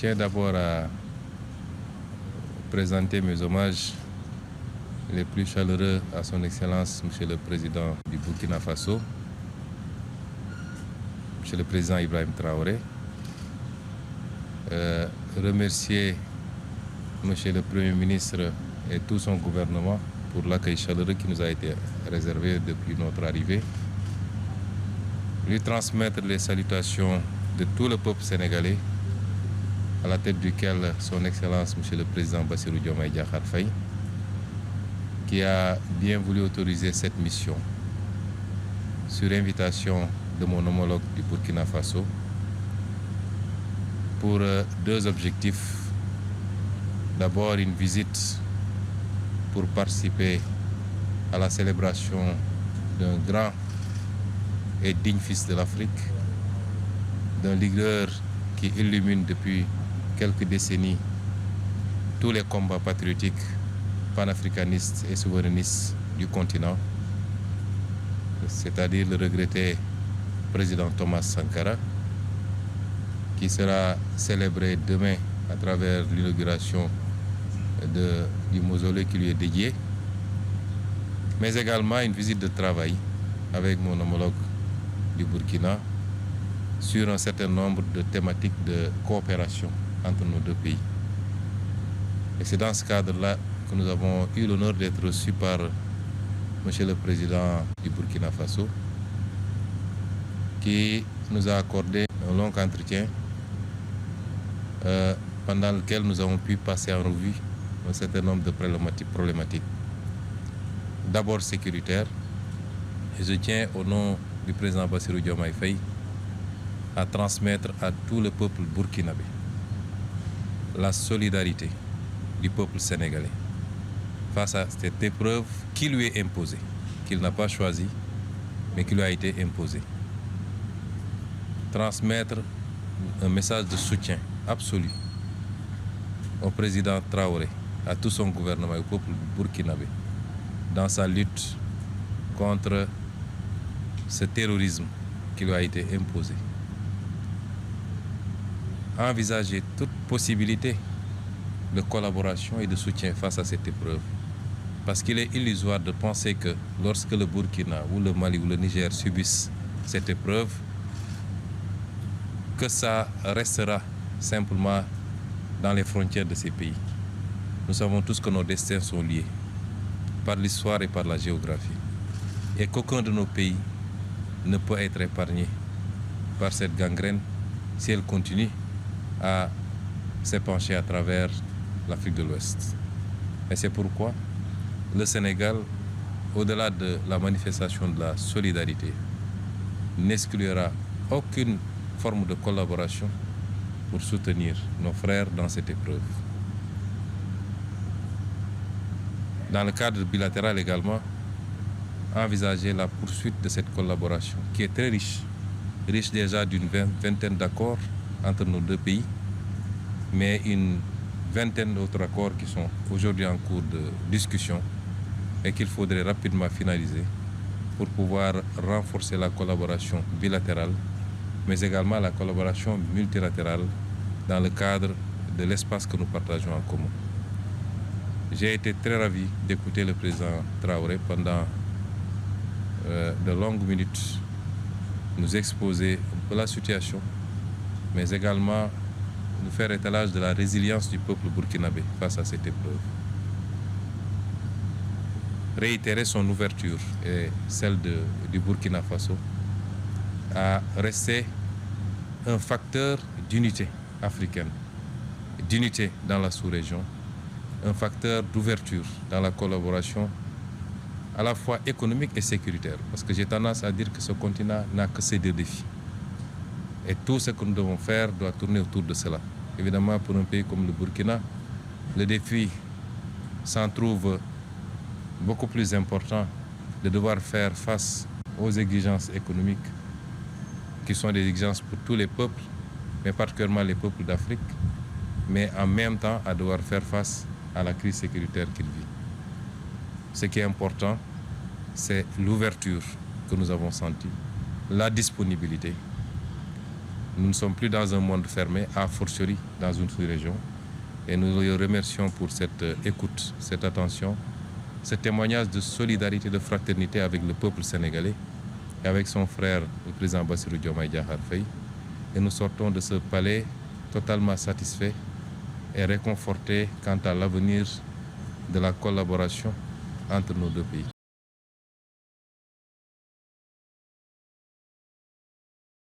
tiens d'abord à présenter mes hommages les plus chaleureux à son Excellence, Monsieur le Président du Burkina Faso, Monsieur le Président Ibrahim Traoré. Remercier Monsieur le Premier ministre et tout son gouvernement pour l'accueil chaleureux qui nous a été réservé depuis notre arrivée. Lui transmettre les salutations de tout le peuple sénégalais, à la tête duquel son Excellence Monsieur le Président Bassirou Diomaye Diakhar Faye, qui a bien voulu autoriser cette mission sur invitation de mon homologue du Burkina Faso pour deux objectifs. D'abord, une visite pour participer à la célébration d'un grand et digne fils de l'Afrique, d'un leader qui illumine depuis quelques décennies tous les combats patriotiques, panafricanistes et souverainistes du continent, c'est-à-dire le regretté président Thomas Sankara, qui sera célébré demain à travers l'inauguration du mausolée qui lui est dédié, mais également une visite de travail avec mon homologue du Burkina sur un certain nombre de thématiques de coopération entre nos deux pays. Et c'est dans ce cadre-là que nous avons eu l'honneur d'être reçus par Monsieur le Président du Burkina Faso, qui nous a accordé un long entretien pendant lequel nous avons pu passer en revue un certain nombre de problématiques. D'abord sécuritaires, et je tiens au nom du président Bassirou Diomaye Faye à transmettre à tout le peuple burkinabé la solidarité du peuple sénégalais face à cette épreuve qui lui est imposée, qu'il n'a pas choisie, mais qui lui a été imposée. Transmettre un message de soutien absolu au président Traoré, à tout son gouvernement et au peuple burkinabé dans sa lutte contre ce terrorisme qui lui a été imposé. Envisager toute possibilité de collaboration et de soutien face à cette épreuve. Parce qu'il est illusoire de penser que lorsque le Burkina ou le Mali ou le Niger subissent cette épreuve, que ça restera simplement dans les frontières de ces pays. Nous savons tous que nos destins sont liés par l'histoire et par la géographie. Et qu'aucun de nos pays ne peut être épargné par cette gangrène si elle continue à s'épancher à travers l'Afrique de l'Ouest. Et c'est pourquoi le Sénégal, au-delà de la manifestation de la solidarité, n'exclura aucune forme de collaboration pour soutenir nos frères dans cette épreuve. Dans le cadre bilatéral également, envisager la poursuite de cette collaboration qui est très riche déjà d'une vingtaine d'accords entre nos deux pays, mais une vingtaine d'autres accords qui sont aujourd'hui en cours de discussion et qu'il faudrait rapidement finaliser pour pouvoir renforcer la collaboration bilatérale, mais également la collaboration multilatérale dans le cadre de l'espace que nous partageons en commun. J'ai été très ravi d'écouter le président Traoré pendant de longues minutes nous exposer un peu la situation, mais également nous faire étalage de la résilience du peuple burkinabé face à cette épreuve. Réitérer son ouverture et celle du Burkina Faso à rester un facteur d'unité africaine, d'unité dans la sous-région, un facteur d'ouverture dans la collaboration à la fois économique et sécuritaire. Parce que j'ai tendance à dire que ce continent n'a que ces deux défis. Et tout ce que nous devons faire doit tourner autour de cela. Évidemment, pour un pays comme le Burkina, le défi s'en trouve beaucoup plus important de devoir faire face aux exigences économiques qui sont des exigences pour tous les peuples, mais particulièrement les peuples d'Afrique, mais en même temps à devoir faire face à la crise sécuritaire qu'il vit. Ce qui est important, c'est l'ouverture que nous avons sentie, la disponibilité Nous ne sommes plus dans un monde fermé, a fortiori dans une sous-région. Et nous le remercions pour cette écoute, cette attention, ce témoignage de solidarité, de fraternité avec le peuple sénégalais et avec son frère, le président Bassirou Diomaye Diakhar Faye. Et nous sortons de ce palais totalement satisfaits et réconfortés quant à l'avenir de la collaboration entre nos deux pays.